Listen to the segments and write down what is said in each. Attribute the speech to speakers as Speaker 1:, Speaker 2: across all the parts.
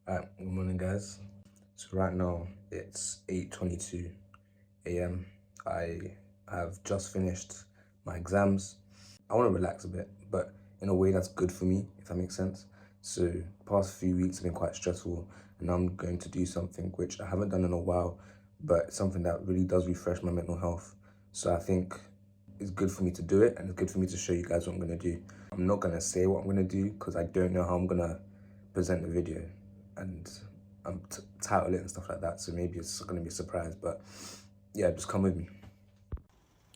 Speaker 1: Good morning, guys. So right now it's 8:22 a.m. I have just finished my exams. I want to relax a bit, but in a way that's good for me, if that makes sense. So past few weeks have been quite stressful, and I'm going to do something which I haven't done in a while, but it's something that really does refresh my mental health. So I think it's good for me to do it, and it's good for me to show you guys what I'm going to do. I'm not going to say what I'm going to do because I don't know how I'm going to present the video, and I'm title it and stuff like that, so maybe it's going to be a surprise, but yeah, just come with me.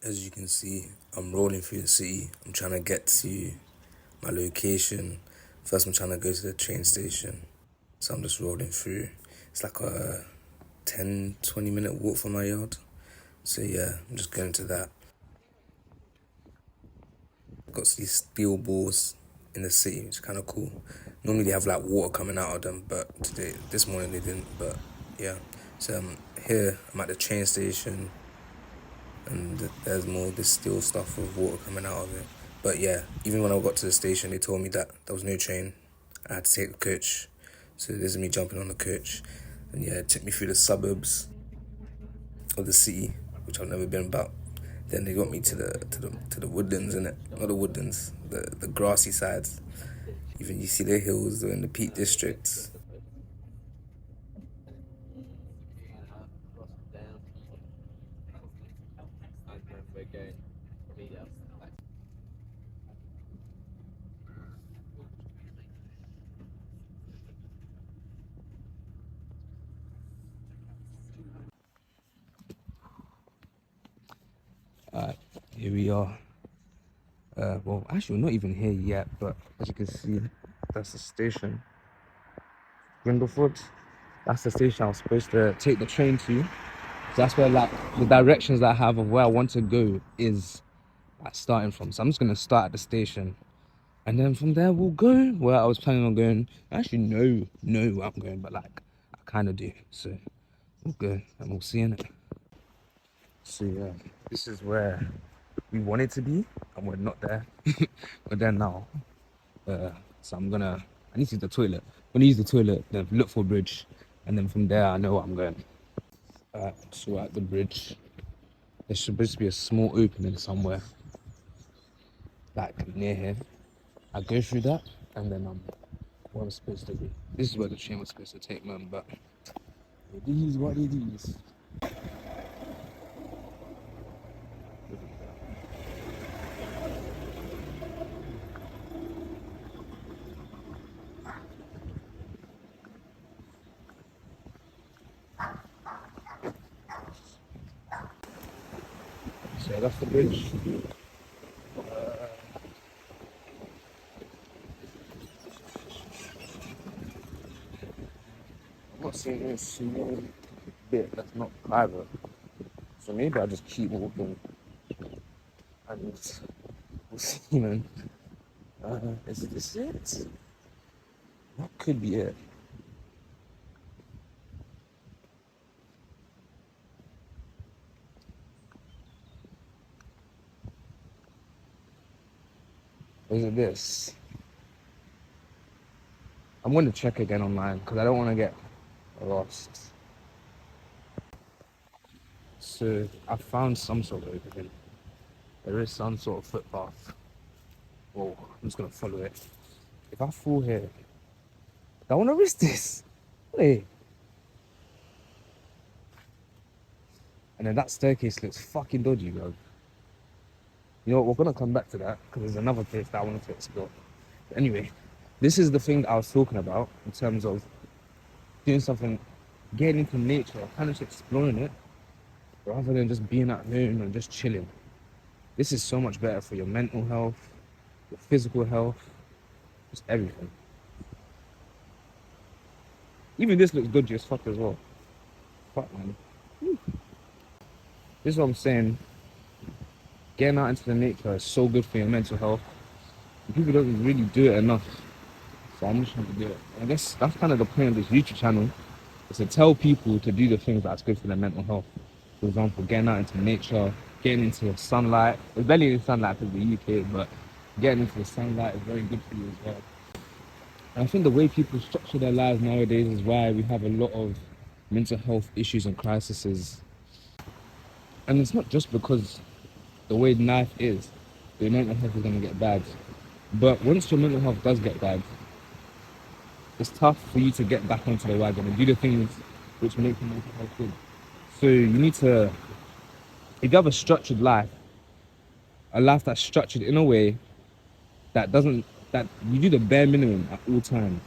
Speaker 1: As you can see, I'm rolling through the city. I'm trying to get to my location. First, I'm trying to go to the train station, so I'm just rolling through. It's like a 10-20 minute walk from my yard, so yeah, I'm just going to that. Got these steel balls in the city, which is kind of cool. Normally they have like water coming out of them, but this morning they didn't. But yeah, so here I'm at the train station, and there's more of this steel stuff with water coming out of it. But yeah, even when I got to the station, they told me that there was no train. I had to take the coach. So this is me jumping on the coach, and yeah, it took me through the suburbs of the city, which I've never been about. Then they got me to the woodlands, innit? Not the woodlands, the grassy sides. Even you see the hills in the Peak District. Here we are. Well, actually, we're not even here yet, but as you can see, that's the station. Brindleford. That's the station I was supposed to take the train to. So that's where like the directions that I have of where I want to go is like starting from. So I'm just gonna start at the station, and then from there we'll go where I was planning on going. I actually know where I'm going, but like I kind of do. So we'll go and we'll see in it. So yeah, this is where we wanted to be, and we're not there. We're there now. So I need to use the toilet. I'm gonna use the toilet, then look for a bridge, and then from there I know where I'm going. So at the bridge, there's supposed to be a small opening somewhere, like near here. I go through that, and then where I'm supposed to be. This is where the train was supposed to take me, but it is what it is. So that's the bridge. I'm not seeing any small bit that's not private. So maybe I'll just keep walking and we'll see, man. Is this it? That could be it. Is it this? I'm going to check again online because I don't want to get lost. So I found some sort of opening. There is some sort of footpath. Oh, I'm just going to follow it. If I fall here, I want to risk this. Hey. And then that staircase looks fucking dodgy, bro. You know what, we're going to come back to that because there's another place that I wanted to explore. But anyway, this is the thing that I was talking about in terms of doing something, getting into nature, kind of just exploring it, rather than just being at home and just chilling. This is so much better for your mental health, your physical health, just everything. Even this looks dodgy as fuck as well. Fuck, man. Whew. This is what I'm saying. Getting out into the nature is so good for your mental health. And people don't really do it enough. So I'm just trying to do it. I guess that's kind of the point of this YouTube channel, is to tell people to do the things that's good for their mental health. For example, getting out into nature, getting into the sunlight. It's barely in sunlight because the UK, but getting into the sunlight is very good for you as well.
Speaker 2: And I think the way people structure their lives nowadays is why we have a lot of mental health issues and crises. And it's not just because the way life is, your mental health is going to get bad. But once your mental health does get bad, it's tough for you to get back onto the wagon and do the things which make your mental health good. So you need to, if you have a structured life, a life that's structured in a way that doesn't, that you do the bare minimum at all times,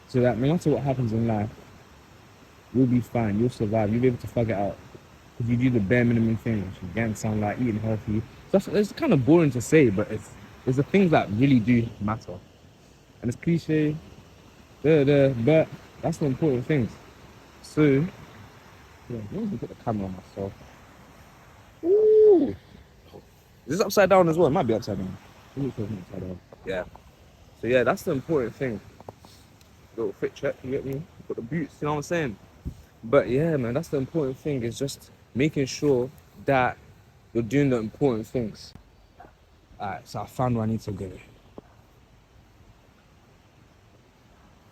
Speaker 2: so that no matter what happens in life, you'll be fine, you'll survive, you'll be able to figure it out. Because you do the bare minimum things, which again sound like eating healthy. It's kind of boring to say, but it's the things that really do matter. And it's cliche, but that's the important things. So, yeah, let me put the camera on myself. Ooh. Is this upside down as well? It might be upside down. Let me put it upside down. Yeah. So yeah, that's the important thing. Little fit check, you get me? Got the boots, you know what I'm saying? But yeah, man, that's the important thing, is just making sure that you're doing the important things. Alright, so I found where I need to go.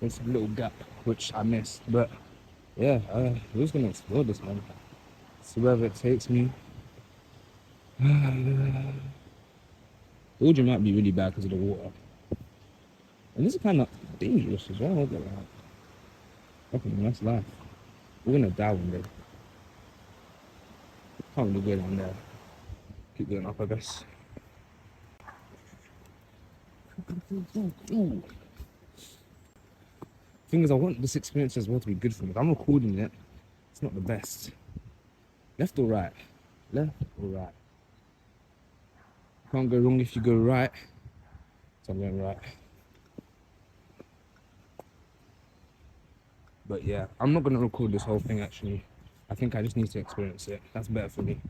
Speaker 2: There's a little gap which I missed, but yeah, we're just gonna explore this, man. See wherever it takes me. The audio might be really bad because of the water. And this is kind of dangerous as well. Fucking that's life. We're gonna die one day. Can't really go down there. Keep going up, I guess. Ooh. Thing is, I want this experience as well to be good for me. If I'm recording it, it's not the best. Left or right? Left or right? Can't go wrong if you go right. So I'm going right. But yeah, I'm not gonna record this whole thing actually. I think I just need to experience it. That's better for me.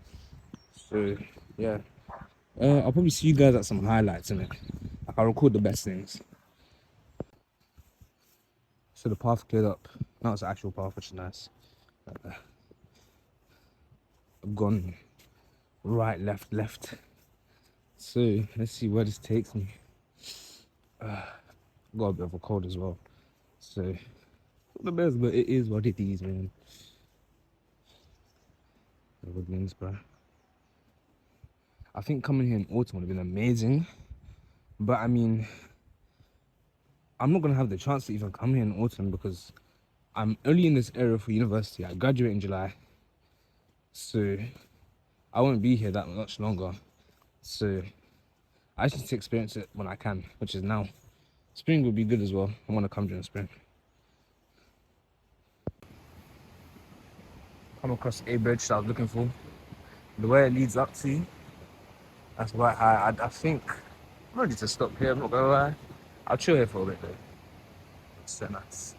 Speaker 2: So yeah, I'll probably see you guys at some highlights in it. Like, I'll record the best things. So the path cleared up. Now it's the actual path, which is nice. I've gone right, left, left. So let's see where this takes me. Got a bit of a cold as well. So not the best, but it is what it is, man. The woodlands, bro. I think coming here in autumn would have been amazing, but I mean, I'm not gonna have the chance to even come here in autumn because I'm only in this area for university. I graduate in July, so I won't be here that much longer. So I just need to experience it when I can, which is now. Spring would be good as well. I want to come during spring. Come across a bridge that I was looking for. The way it leads up to, that's why I think I'm ready to stop here. I'm not gonna lie. I'll chill here for a bit though. It's so nice.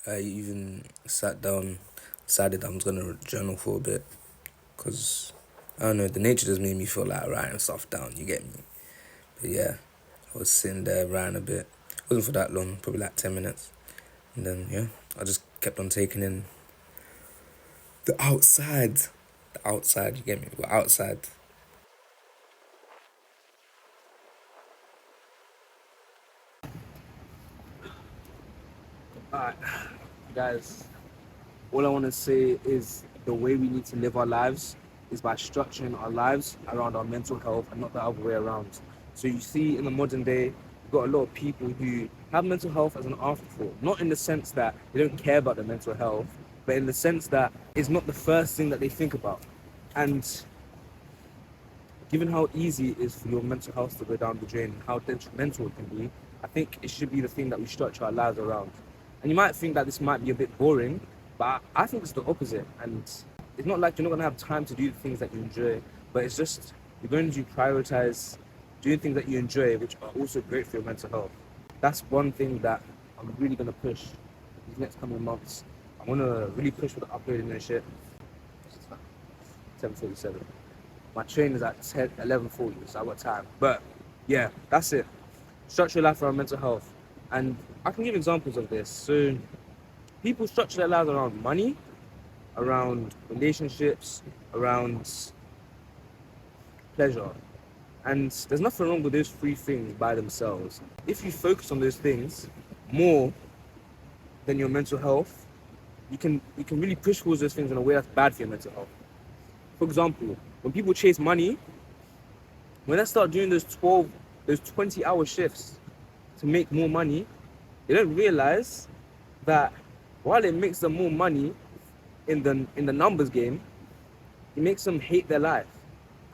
Speaker 1: I even sat down, decided I'm gonna journal for a bit, cause I don't know, the nature just made me feel like writing stuff down. You get me? But yeah, I was sitting there writing a bit. It wasn't for that long, probably like 10 minutes, and then yeah, I just kept on taking in the outside. The outside, you get me? We're outside.
Speaker 2: Alright, guys. All I want to say is the way we need to live our lives is by structuring our lives around our mental health and not the other way around. So you see in the modern day, you've got a lot of people who have mental health as an afterthought, not in the sense that they don't care about their mental health, but in the sense that it's not the first thing that they think about. And given how easy it is for your mental health to go down the drain and how detrimental it can be, I think it should be the thing that we structure our lives around. And you might think that this might be a bit boring, but I think it's the opposite. And it's not like you're not going to have time to do the things that you enjoy, but it's just you're going to prioritize doing things that you enjoy, which are also great for your mental health. That's one thing that I'm really going to push these next coming months. I I'm gonna really push for the uploading and shit. 10:47. My train is at 11:40, so I got time. But yeah, that's it. Structure your life around mental health. And I can give examples of this. So people structure their lives around money, around relationships, around pleasure. And there's nothing wrong with those three things by themselves. If you focus on those things more than your mental health, you can really push towards those things in a way that's bad for your mental health. For example, when people chase money, when they start doing those 20-hour shifts to make more money, they don't realize that while it makes them more money in the numbers game, it makes them hate their life.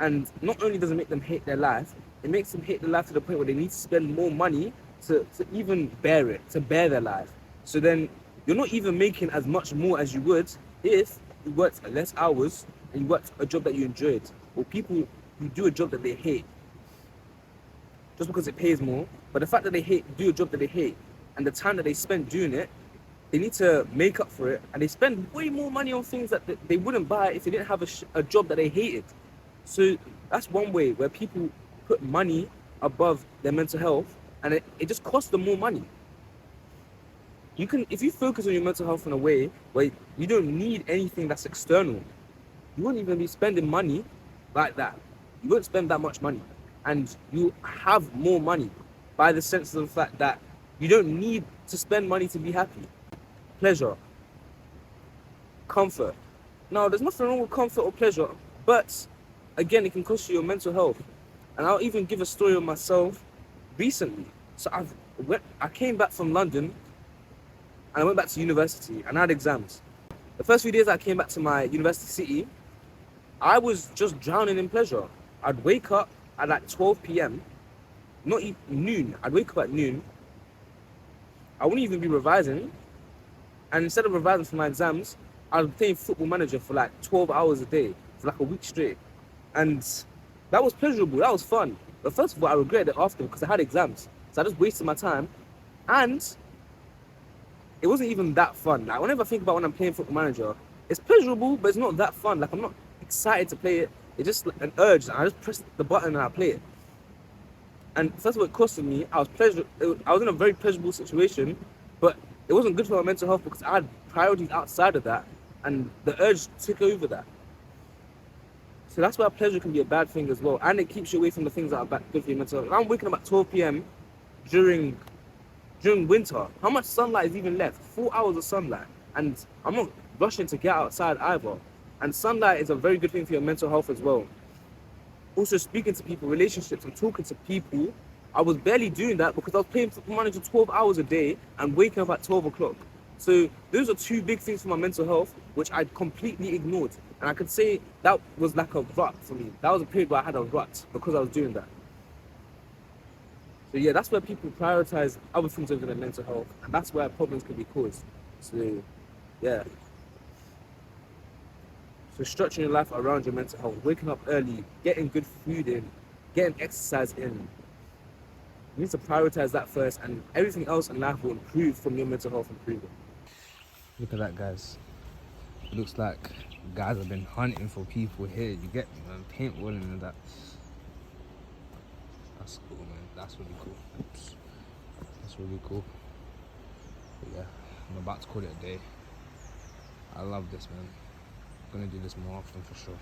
Speaker 2: And not only does it make them hate their life, it makes them hate their life to the point where they need to spend more money to even bear it, to bear their life. So then you're not even making as much more as you would if you worked less hours and you worked a job that you enjoyed. Or people who do a job that they hate just because it pays more, but the fact that they do a job that they hate and the time that they spend doing it, they need to make up for it, and they spend way more money on things that they wouldn't buy if they didn't have a job that they hated. So that's one way where people put money above their mental health, and it just costs them more money. If you focus on your mental health in a way where you don't need anything that's external, you won't even be spending money like that. You won't spend that much money, and you have more money by the sense of the fact that you don't need to spend money to be happy. Pleasure, comfort. Now, there's nothing wrong with comfort or pleasure, but again, it can cost you your mental health. And I'll even give a story of myself recently. So I came back from London and I went back to university and I had exams. The first few days I came back to my university city, I was just drowning in pleasure. I'd wake up at like 12 p.m, not even noon. I'd wake up at noon. I wouldn't even be revising. And instead of revising for my exams, I was playing Football Manager for like 12 hours a day, for like a week straight. And that was pleasurable, that was fun. But first of all, I regretted it after because I had exams. So I just wasted my time. And it wasn't even that fun. Like whenever I think about when I'm playing Football Manager, it's pleasurable, but it's not that fun. Like I'm not excited to play it. It's just like an urge. I just press the button and I play it. And first of all, it costed me. I was in a very pleasurable situation, but it wasn't good for my mental health because I had priorities outside of that, and the urge took over that. So that's why pleasure can be a bad thing as well, and it keeps you away from the things that are good for your mental health. I'm waking up at 12 p.m. during winter. How much sunlight is even left? 4 hours of sunlight, and I'm not rushing to get outside either. And sunlight is a very good thing for your mental health as well. Also, speaking to people, relationships, and talking to people, I was barely doing that because I was playing Football Manager 12 hours a day and waking up at 12 o'clock. So those are two big things for my mental health, which I completely ignored. And I could say that was like a rut for me. That was a period where I had a rut because I was doing that. So yeah, that's where people prioritize other things over their mental health, and that's where problems can be caused. So yeah. So structuring your life around your mental health, waking up early, getting good food in, getting exercise in. You need to prioritize that first, and everything else in life will improve from your mental health improving. Look at that, guys. It looks like guys have been hunting for people here. You get me, man? Paintballing and that. That's cool, man. That's really cool. That's really cool. But yeah, I'm about to call it a day. I love this, man. I'm gonna do this more often for sure.